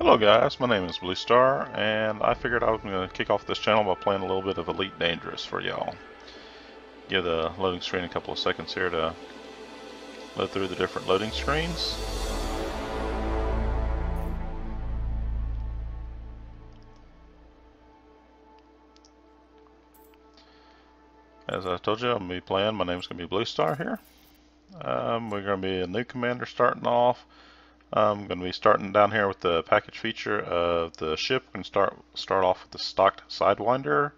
Hello guys, my name is Blue Star, and I figured I was going to kick off this channel by playing a little bit of Elite Dangerous for y'all. Give the loading screen a couple of seconds here to load through the different loading screens. As I told you, I'm going to be playing. My name's going to be Blue Star here. We're going to be a new commander starting off. I'm going to be starting down here with the package feature of the ship. We're going to start off with the stocked Sidewinder.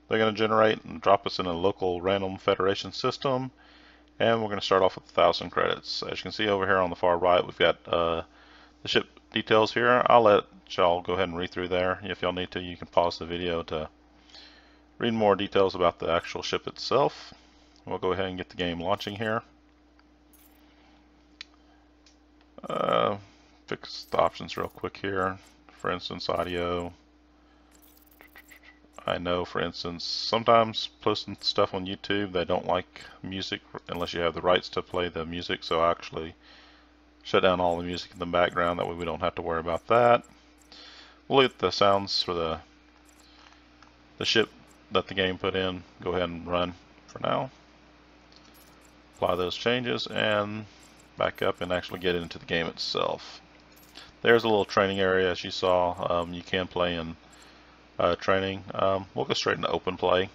They're going to generate and drop us in a local random Federation system, and we're going to start off with 1,000 credits. As you can see over here on the far right, we've got the ship details here. I'll let y'all go ahead and read through there. If y'all need to, you can pause the video to read more details about the actual ship itself. We'll go ahead and get the game launching here. Fix the options real quick here. For instance, audio. I know, for instance, sometimes posting stuff on YouTube, they don't like music unless you have the rights to play the music, so I actually shut down all the music in the background, that way we don't have to worry about that. We'll let the sounds for the ship that the game put in go ahead and run for now. Apply those changes and back up and actually get into the game itself. There's a little training area, as you saw. You can play in training. We'll go straight into open play.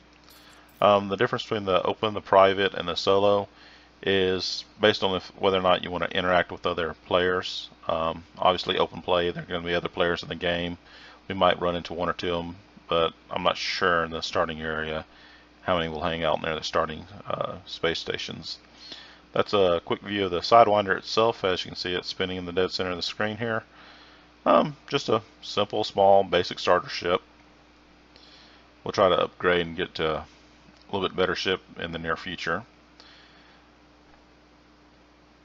The difference between the open, the private, and the solo is based on whether or not you want to interact with other players. Obviously open play, there are going to be other players in the game. We might run into one or two of them, but I'm not sure in the starting area how many will hang out in there, the starting space stations. That's a quick view of the Sidewinder itself. As you can see, it's spinning in the dead center of the screen here. Just a simple, small, basic starter ship. We'll try to upgrade and get to a little bit better ship in the near future.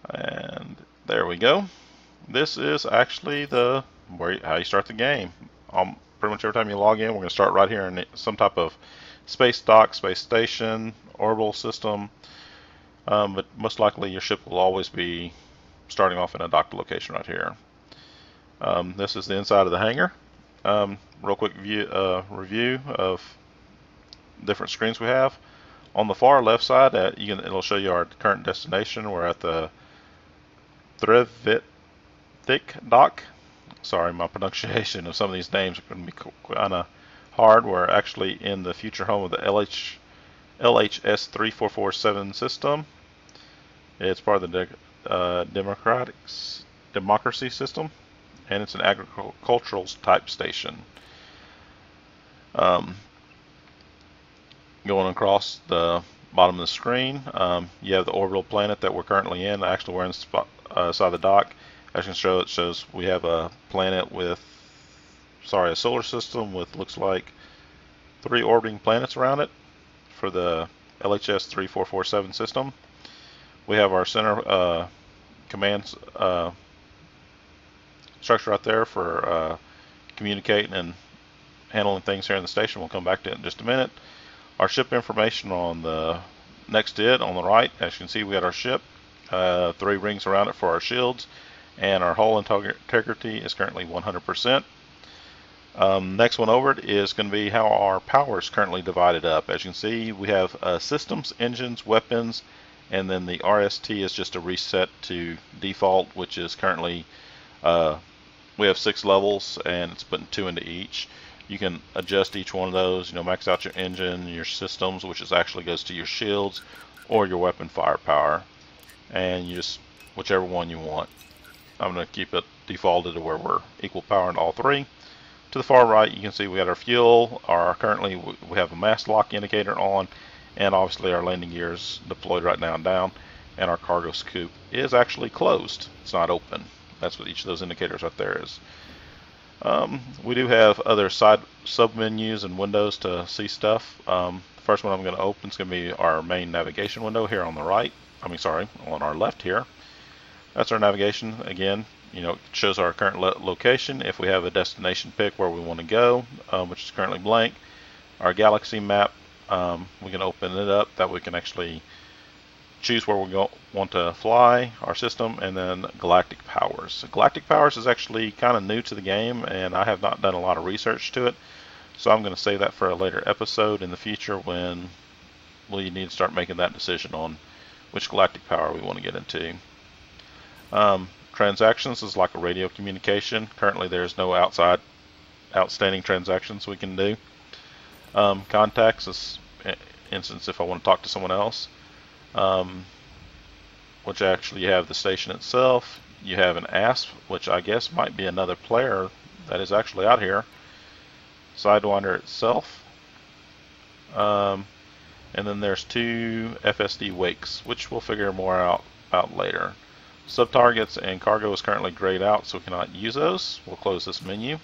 And there we go. This is actually how you start the game. Pretty much every time you log in, we're going to start right here in some type of space dock, space station, orbital system. But most likely your ship will always be starting off in a docked location right here. This is the inside of the hangar. Real quick review of different screens we have. On the far left side, it'll show you our current destination. We're at the Threvitic dock. Sorry, my pronunciation of some of these names are going to be kind of hard. We're actually in the future home of the LHS 3447 system. It's part of the democracy system, and it's an agricultural type station. Going across the bottom of the screen, you have the orbital planet that we're currently in. Actually, we're inside the dock. As you can show, it shows we have a planet with, a solar system with looks like 3 orbiting planets around it for the LHS 3447 system. We have our center command structure right there for communicating and handling things here in the station. We'll come back to it in just a minute. Our ship information on the next to it on the right. As you can see, we got our ship, 3 rings around it for our shields, and our hull integrity is currently 100%. Next one over it is going to be how our power is currently divided up. As you can see, we have systems, engines, weapons, and then the RST is just a reset to default, which is currently we have 6 levels, and it's putting 2 into each. You can adjust each one of those, max out your engine, your systems, which is actually goes to your shields, or your weapon firepower, and you just whichever one you want. I'm going to keep it defaulted to where we're equal power in all 3. To the far right, you can see we got our fuel. Currently we have a mast lock indicator on, and obviously our landing gear is deployed right now and down, and our cargo scoop is actually closed. It's not open. That's what each of those indicators right there is. We do have other sub menus and windows to see stuff. The first one I'm going to open is going to be our main navigation window here on the right. On our left here. That's our navigation. Again, it shows our current location. If we have a destination pick where we want to go, which is currently blank, our galaxy map, we can open it up that we can actually choose where we want to fly, our system, and then galactic powers. Galactic powers is actually kind of new to the game, and I have not done a lot of research to it, so I'm going to save that for a later episode in the future when we need to start making that decision on which galactic power we want to get into. Transactions is like a radio communication. Currently there's no outstanding transactions we can do. Contacts is instance if I want to talk to someone else, which actually you have the station itself. You have an ASP, which I guess might be another player that is actually out here. Sidewinder itself. And then there's 2 FSD wakes, which we'll figure more out later. Subtargets and cargo is currently grayed out, so we cannot use those. We'll close this menu.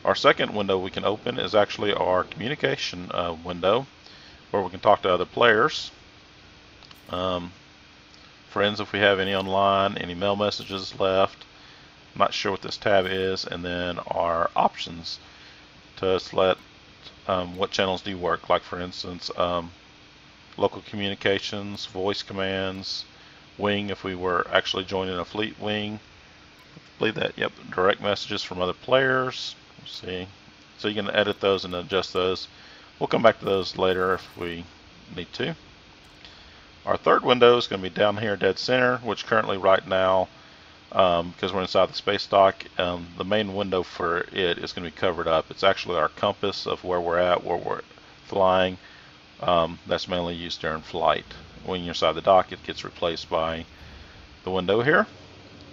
Our second window we can open is actually our communication window, where we can talk to other players. Friends, if we have any online, any mail messages left. I'm not sure what this tab is. And then our options to select what channels do work, like for instance local communications, voice commands, wing if we were actually joining a fleet wing. I believe that, yep, direct messages from other players. Let's see. So you can edit those and adjust those. We'll come back to those later if we need to. Our third window is going to be down here dead center, which currently right now, because we're inside the space dock, the main window for it is going to be covered up. It's actually our compass of where we're at, where we're flying. That's mainly used during flight. When you're inside the dock, it gets replaced by the window here.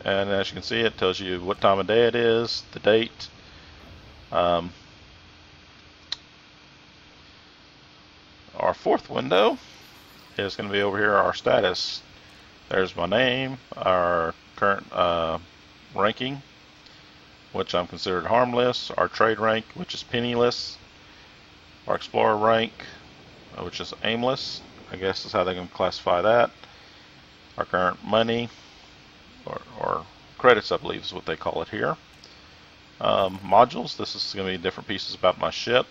And as you can see, it tells you what time of day it is, the date. Our fourth window is going to be over here, our status. There's my name, our current ranking, which I'm considered harmless, our trade rank, which is penniless, our explorer rank, which is aimless, I guess is how they can classify that, our current money, or credits I believe is what they call it here. Modules, this is going to be different pieces about my ship.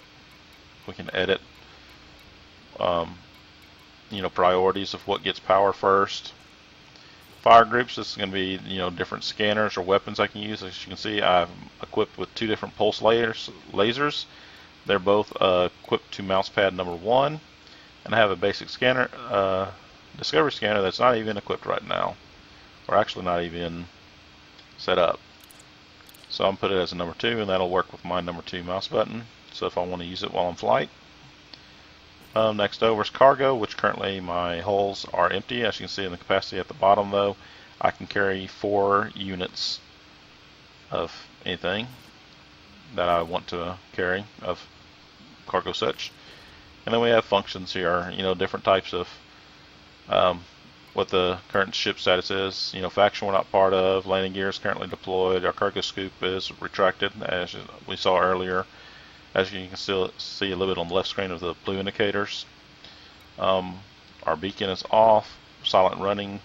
We can edit priorities of what gets power first. Fire groups, this is going to be different scanners or weapons I can use. As you can see, I'm equipped with 2 different pulse lasers. They're both equipped to mousepad number 1, and I have a basic scanner, discovery scanner that's not even equipped right now, or actually not even set up. So I'm put it as a number 2, and that'll work with my number 2 mouse button. So if I want to use it while in flight. Next over is cargo, which currently my hulls are empty. As you can see in the capacity at the bottom though, I can carry 4 units of anything that I want to carry of cargo such. And then we have functions here, different types of what the current ship status is. Faction we're not part of, landing gear is currently deployed, our cargo scoop is retracted as we saw earlier. As you can still see a little bit on the left screen of the blue indicators. Our beacon is off, silent running,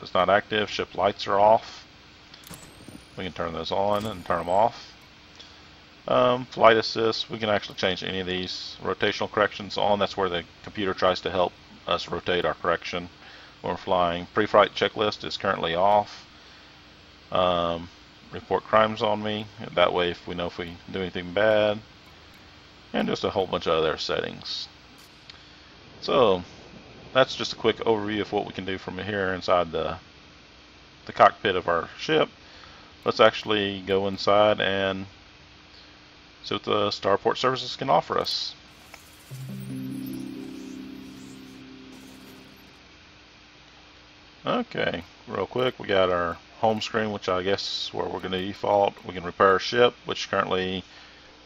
it's not active, ship lights are off. We can turn those on and turn them off. Flight assist, we can actually change any of these. Rotational corrections on, that's where the computer tries to help us rotate our correction when we're flying. Pre-flight checklist is currently off. Report crimes on me, that way if we know if we do anything bad. And just a whole bunch of other settings. So that's just a quick overview of what we can do from here inside the cockpit of our ship. Let's actually go inside and see what the Starport services can offer us. Okay, real quick, we got our home screen, which I guess is where we're going to default. We can repair our ship, which currently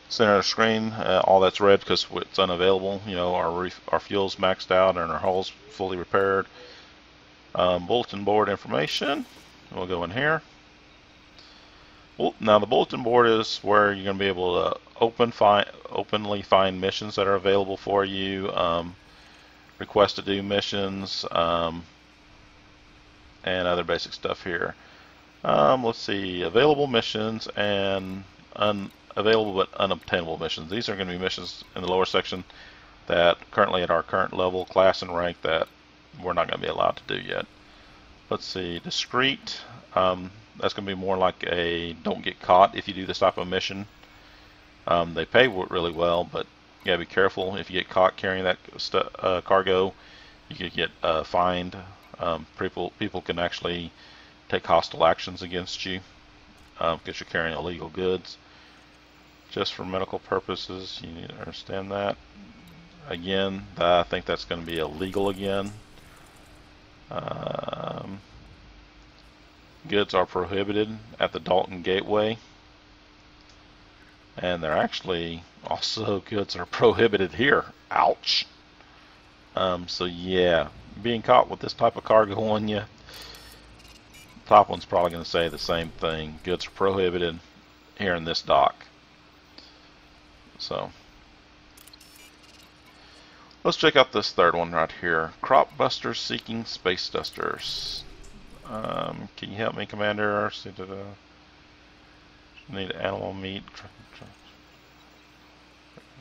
center of the screen, all that's red because it's unavailable. Our fuel's maxed out and our hull's fully repaired. Bulletin board information. We'll go in here. Well, now the bulletin board is where you're going to be able to openly find missions that are available for you, request to do missions, and other basic stuff here. Let's see, available missions and available but unobtainable missions. These are going to be missions in the lower section that currently at our current level, class, and rank that we're not going to be allowed to do yet. Let's see, discreet. That's going to be more like a don't get caught if you do this type of mission. They pay really well, but you gotta be careful. If you get caught carrying that cargo, you could get fined. People can actually take hostile actions against you because you're carrying illegal goods. Just for medical purposes, you need to understand that. Again, I think that's going to be illegal again. Goods are prohibited at the Dalton Gateway. And they're actually also goods are prohibited here. Ouch. So yeah, being caught with this type of cargo on you, top one's probably going to say the same thing. Goods are prohibited here in this dock. So let's check out this third one right here. Crop busters seeking space dusters. Can you help me, Commander? Need animal meat.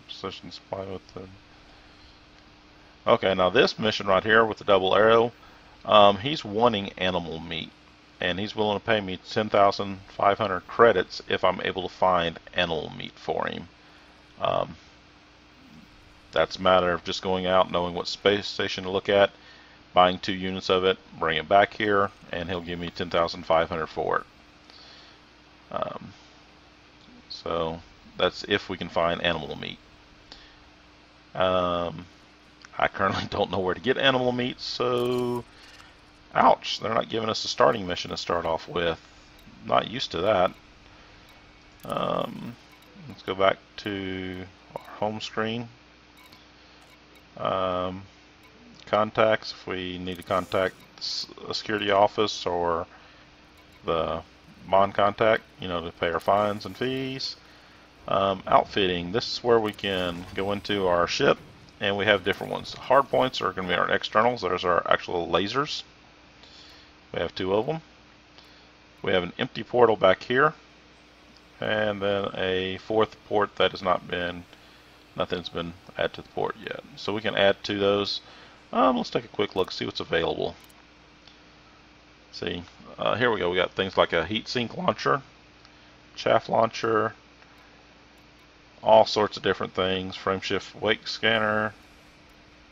Precision supply with the. Okay, now this mission right here with the double arrow, he's wanting animal meat, and he's willing to pay me 10,500 credits if I'm able to find animal meat for him. That's a matter of just going out, knowing what space station to look at, buying 2 units of it, bring it back here, and he'll give me 10,500 for it. So that's if we can find animal meat. I currently don't know where to get animal meat, so ouch, they're not giving us a starting mission to start off with. Not used to that. Let's go back to our home screen. Contacts, if we need to contact a security office or the bond contact, to pay our fines and fees. Outfitting, this is where we can go into our ship, and we have different ones. Hard points are going to be our externals. There's our actual lasers. We have 2 of them. We have an empty portal back here, and then a 4th port that has nothing's been added to the port yet. So we can add to those. Let's take a quick look, see what's available. See, here we go. We got things like a heat sink launcher, chaff launcher, all sorts of different things. Frameshift wake scanner,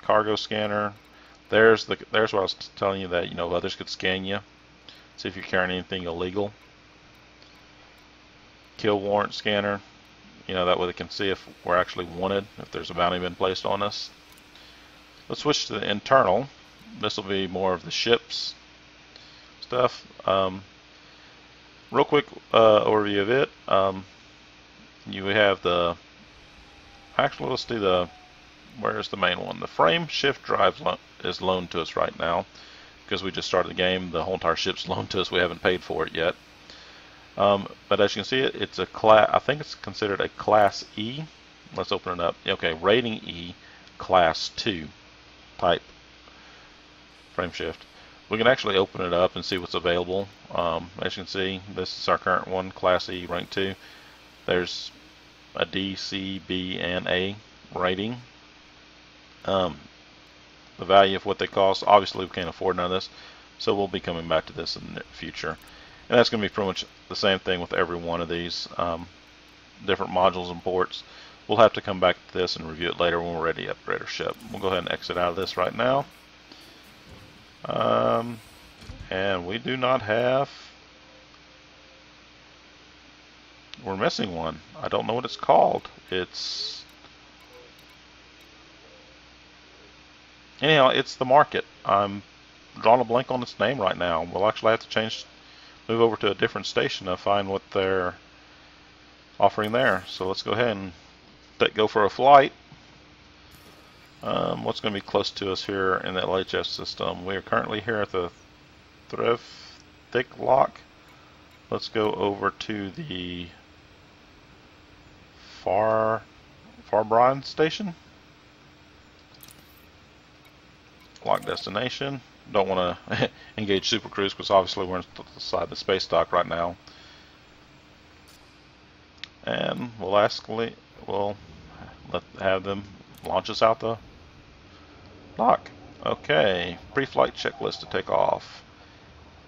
cargo scanner. There's what I was telling you, that others could scan you, see if you're carrying anything illegal. Kill warrant scanner. That way they can see if we're actually wanted, if there's a bounty been placed on us. Let's switch to the internal. This will be more of the ship's stuff. Real quick overview of it. You have actually let's do where's the main one? The Frameshift drive is loaned to us right now because we just started the game. The whole entire ship's loaned to us. We haven't paid for it yet. But as you can see, it's a class. I think it's considered a Class E. Let's open it up. Okay, rating E, Class 2 type Frameshift. We can actually open it up and see what's available. As you can see, this is our current one, Class E, rank 2. There's a D, C, B, and A rating. The value of what they cost, obviously we can't afford none of this, so we'll be coming back to this in the future. And that's going to be pretty much the same thing with every one of these different modules and ports. We'll have to come back to this and review it later when we're ready to upgrade our ship. We'll go ahead and exit out of this right now. And we do not have... We're missing one. I don't know what it's called. Anyhow, it's the market. I'm drawing a blank on its name right now. We'll actually have to move over to a different station to find what they're offering there. So let's go ahead and go for a flight. What's going to be close to us here in the LHF system? We are currently here at the Thriftic Lock. Let's go over to the Farbrine station. Lock destination. Don't want to engage Super Cruise because obviously we're inside the space dock right now. And we'll have them launch us out the dock. Okay, pre-flight checklist to take off.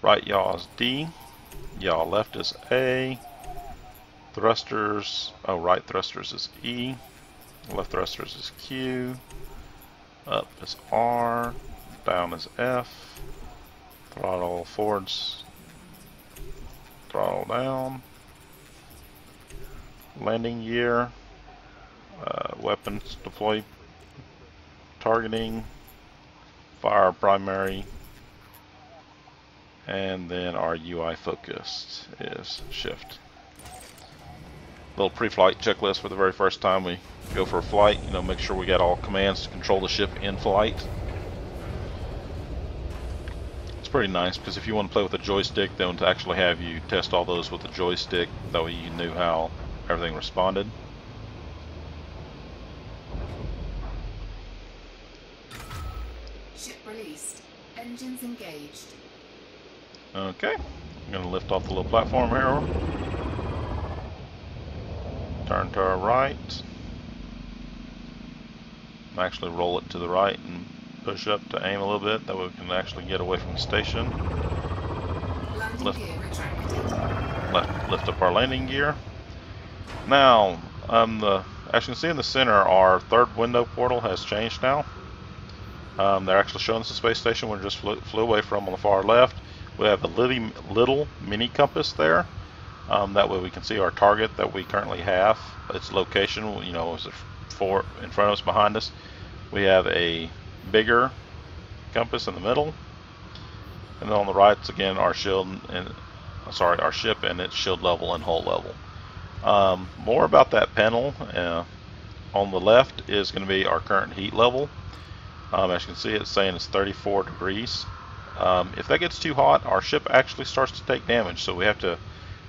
Right yaw is D, yaw left is A, thrusters, oh right thrusters is E, left thrusters is Q, up is R, down is F, throttle forwards, throttle down, landing gear, weapons deploy, targeting, fire primary, and then our UI focus is shift. Little pre-flight checklist for the very first time we go for a flight. You know, make sure we got all commands to control the ship in flight. It's pretty nice because if you want to play with a joystick, they want to actually have you test all those with the joystick. That way you knew how everything responded. Ship released. Engines engaged. Okay, I'm going to lift off the little platform here. Turn to our right. Actually roll it to the right and push up to aim a little bit. That way we can actually get away from the station. Landing gear retracted. Lift up our landing gear. Now, as you can see in the center, our third window portal has changed now. They're actually showing us the space station we just flew away from on the far left. We have a little mini compass there. That way we can see our target that we currently have, its location, you know, is it in front of us, behind us. We have a bigger compass in the middle, and then on the right, it's again our shield and our ship and its shield level and hull level. More about that panel. On the left is going to be our current heat level. As you can see, it's saying it's 34 degrees. If that gets too hot, our ship actually starts to take damage, so we have to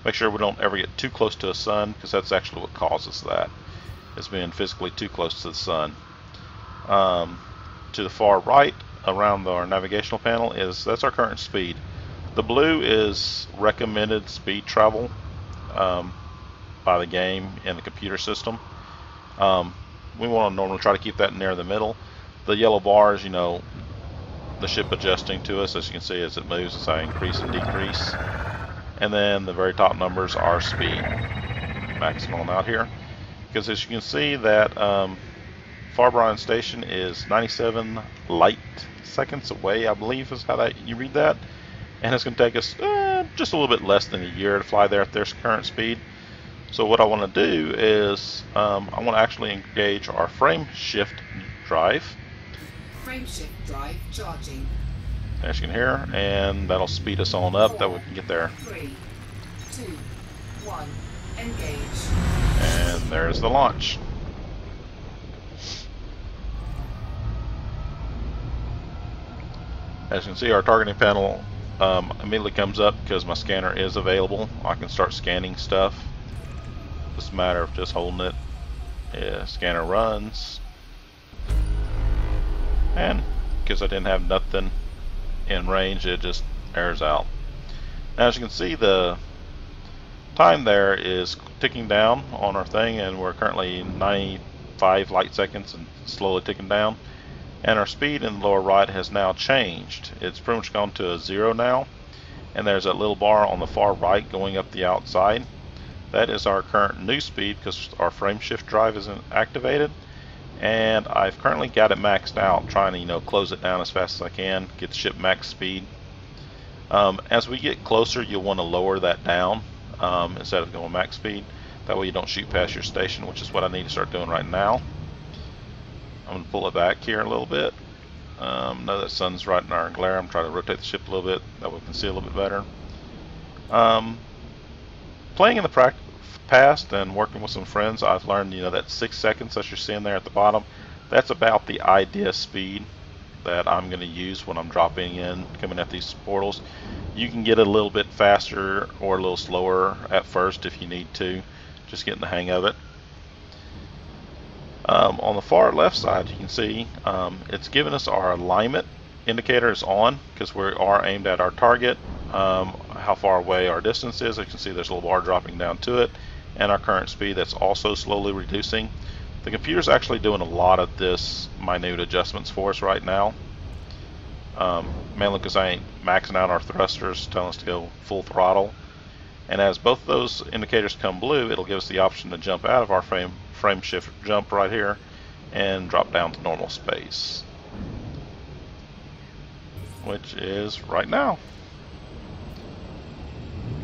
make sure we don't ever get too close to the sun, because that's actually what causes that, is being physically too close to the sun. To the far right, around our navigational panel, that's our current speed. The blue is recommended speed travel by the game and the computer system. We want to normally try to keep that near the middle. The yellow bars, you know, the ship adjusting to us, as you can see, as it moves, as I increase and decrease. And then the very top numbers are speed, maximum out here. Because as you can see, that Farbrian Station is 97 light seconds away, I believe is how you read that. And it's going to take us just a little bit less than a year to fly there at their current speed. So what I want to do is I want to actually engage our frame shift drive. Frame shift drive charging. As you can hear, and that'll speed us on up that we can get there. 3, 2, 1, engage. And there's the launch. As you can see, our targeting panel immediately comes up because my scanner is available. I can start scanning stuff. It's a matter of just holding it. Yeah, scanner runs. And because I didn't have nothing in range, it just airs out. Now, as you can see, the time there is ticking down on our thing, and we're currently 95 light seconds and slowly ticking down. And our speed in the lower right has now changed. It's pretty much gone to a 0 now, and there's that little bar on the far right going up the outside. That is our current new speed because our frame shift drive isn't activated. And I've currently got it maxed out, trying to, you know, close it down as fast as I can, get the ship max speed. As we get closer, you'll want to lower that down instead of going max speed. That way you don't shoot past your station, which is what I need to start doing right now. I'm going to pull it back here a little bit. Know that sun's right in our glare. I'm trying to rotate the ship a little bit, that way we can see a little bit better. Playing in the past and working with some friends, I've learned, you know, that 6 seconds that you're seeing there at the bottom, that's about the idea speed that I'm going to use when I'm dropping in, coming at these portals. You can get a little bit faster or a little slower at first if you need to, just getting the hang of it. On the far left side, you can see it's giving us our alignment indicator is on because we are aimed at our target, how far away our distance is. You can see there's a little bar dropping down to it, and our current speed that's also slowly reducing. The computer's actually doing a lot of this minute adjustments for us right now. mainly because I ain't maxing out our thrusters, telling us to go full throttle. And as both of those indicators come blue, it'll give us the option to jump out of our frame shift jump right here and drop down to normal space, which is right now.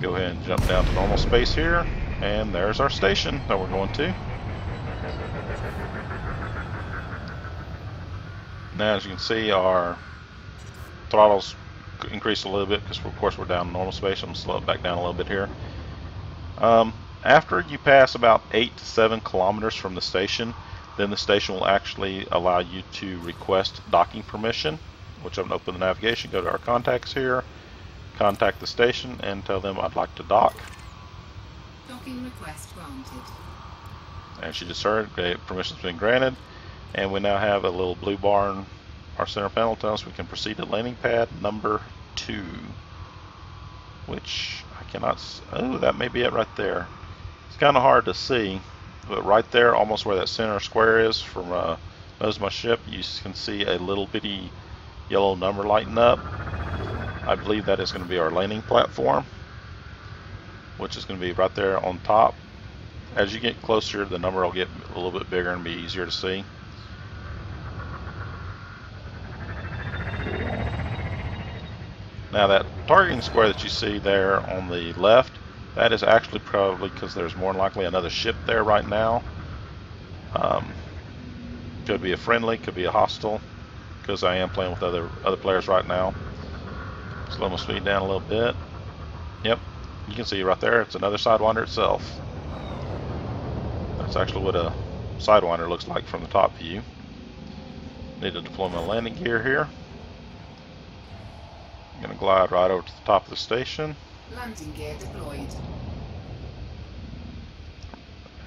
Go ahead and jump down to normal space here, and there's our station that we're going to. Now, as you can see, our throttle's increased a little bit because, of course, we're down in normal space. I'm going to slow it back down a little bit here. After you pass about 8 to 7 kilometers from the station, then the station will actually allow you to request docking permission, which I'm going to open the navigation, go to our contacts here, contact the station, and tell them I'd like to dock. Docking request granted. And she just heard permission's been granted, and we now have a little blue bar in our center panel telling us we can proceed to landing pad number 2, which I cannot. Oh, that may be it right there. It's kind of hard to see, but right there, almost where that center square is from nose of my ship, you can see a little bitty yellow number lighting up. I believe that is going to be our landing platform, which is going to be right there on top. As you get closer, the number will get a little bit bigger and be easier to see. Now that targeting square that you see there on the left, that is actually probably because there's more than likely another ship there right now. Could be a friendly, could be a hostile, because I am playing with other players right now. Slow my speed down a little bit. Yep, you can see right there, it's another Sidewinder itself. That's actually what a Sidewinder looks like from the top view. Need to deploy my landing gear here. I'm going to glide right over to the top of the station. Landing gear deployed.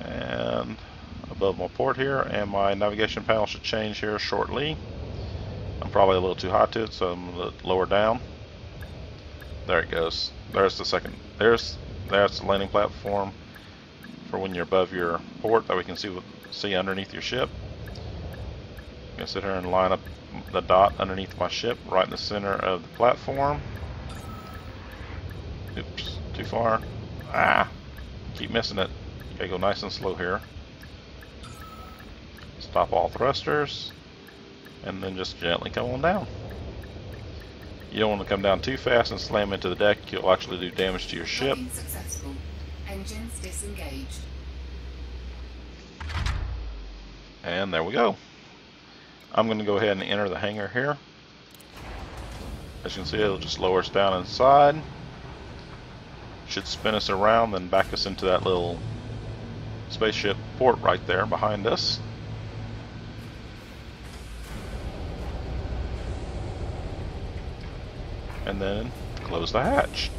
And above my port here, and my navigation panel should change here shortly. I'm probably a little too high to it, so I'm going to lower down. There it goes. There's the second. That's the landing platform for when you're above your port, that we can see underneath your ship. I'm going to sit here and line up the dot underneath my ship right in the center of the platform. Oops, too far. Keep missing it. Okay, go nice and slow here. Stop all thrusters, and then just gently come on down. You don't want to come down too fast and slam into the deck. You'll actually do damage to your ship. Docking successful. Engines disengaged. And there we go. I'm going to go ahead and enter the hangar here. As you can see, it'll just lower us down inside. Should spin us around, then back us into that little spaceship port right there behind us. And then close the hatch.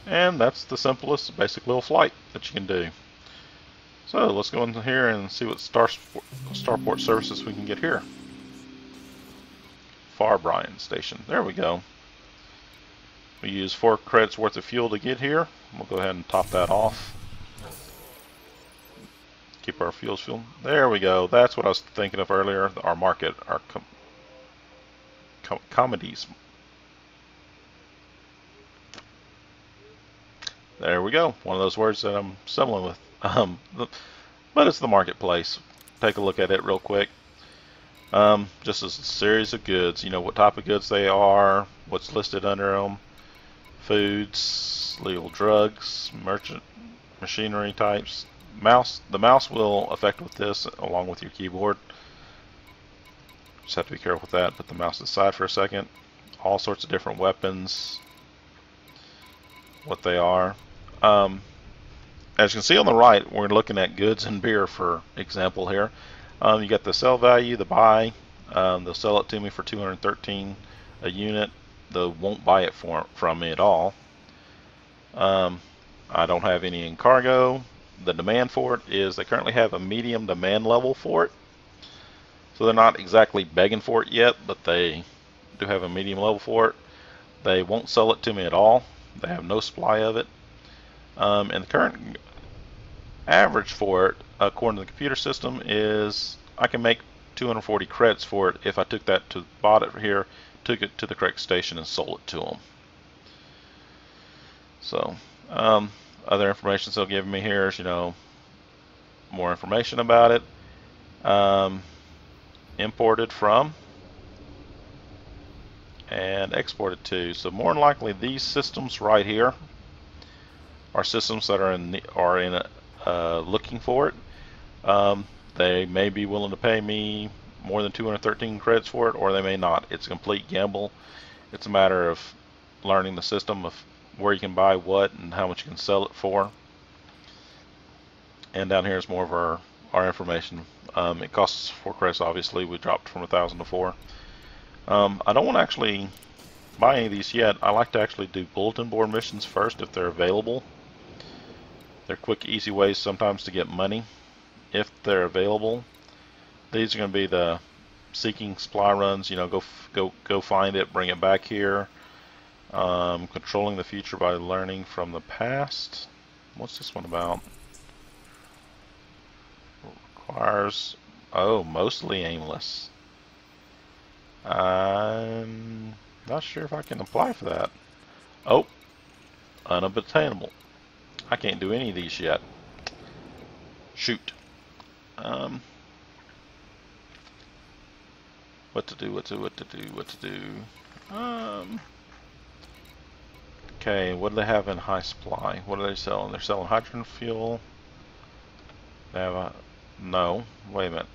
And that's the simplest basic little flight that you can do. So let's go in here and see what starport services we can get here. Farbryan Station. There we go. We use 4 credits worth of fuel to get here. We'll go ahead and top that off. Keep our fuels fuel. There we go. That's what I was thinking of earlier. Our market, our commodities. There we go. One of those words that I'm stumbling with. But it's the marketplace. Take a look at it real quick. Just as a series of goods. You know what type of goods they are, what's listed under them. Foods, legal drugs, merchant machinery types. The mouse will affect with this along with your keyboard. Just have to be careful with that. Put the mouse aside for a second. All sorts of different weapons. What they are. As you can see on the right, we're looking at goods and beer for example here. You got the sell value, the buy. They'll sell it to me for $213 a unit. They won't buy it from me at all. I don't have any in cargo. The demand for it is they currently have a medium demand level for it. So they're not exactly begging for it yet, but they do have a medium level for it. They won't sell it to me at all. They have no supply of it. And the current average for it according to the computer system, is I can make 240 credits for it if I took that to bought it here, took it to the correct station and sold it to them. So other information they'll give me here is, you know, more information about it. Imported from and exported to. So more than likely these systems right here are systems that are looking for it. They may be willing to pay me more than 213 credits for it, or they may not. It's a complete gamble. It's a matter of learning the system of where you can buy what and how much you can sell it for. And down here is more of our information. It costs 4 credits, obviously. We dropped from 1,000 to 4. I don't want to actually buy any of these yet. I like to actually do bulletin board missions first if they're available. They're quick, easy ways sometimes to get money if they're available. These are going to be the seeking supply runs. You know, go find it, bring it back here. Controlling the future by learning from the past. What's this one about? Requires, oh, mostly aimless. I'm not sure if I can apply for that. Oh, unobtainable. I can't do any of these yet. Shoot. What to do? Okay, what do they have in high supply? What are they selling? They're selling hydrogen fuel. They have a, no, wait a minute.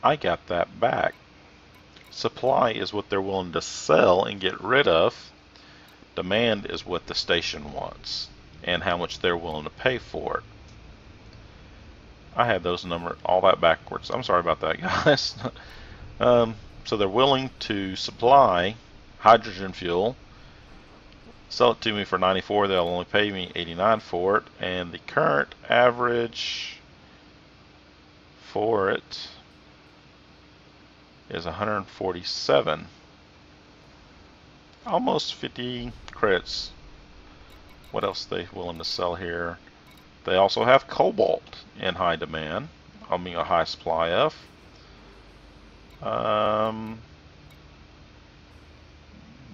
I got that back. Supply is what they're willing to sell and get rid of. Demand is what the station wants and how much they're willing to pay for it. I had those numbers all that backwards. I'm sorry about that, guys. So they're willing to supply hydrogen fuel, sell it to me for 94. They'll only pay me 89 for it, and the current average for it is 147. Almost 50 credits. What else are they willing to sell here? They also have cobalt in high demand. I mean, a high supply of.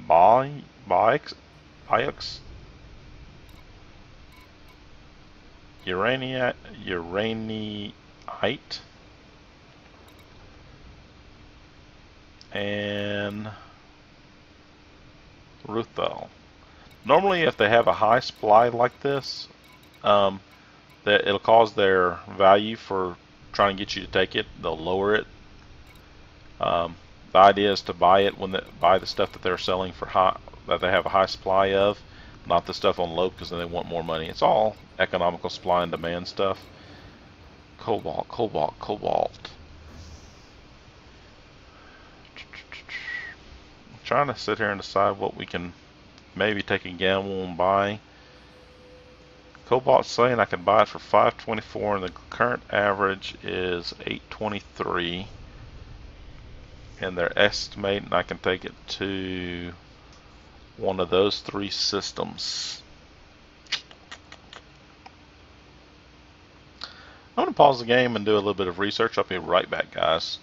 Biox, uraniite, and ruthel. Normally, if they have a high supply like this, that it'll cause their value for trying to get you to take it. They'll lower it. The idea is to buy it when buy the stuff that they're selling for high, that they have a high supply of, not the stuff on low, because then they want more money. It's all economical supply and demand stuff. Cobalt. I'm trying to sit here and decide what we can maybe take a gamble and buy. Cobalt's saying I can buy it for 524, and the current average is 823. And they're estimating I can take it to one of those 3 systems. I'm going to pause the game and do a little bit of research. I'll be right back, guys.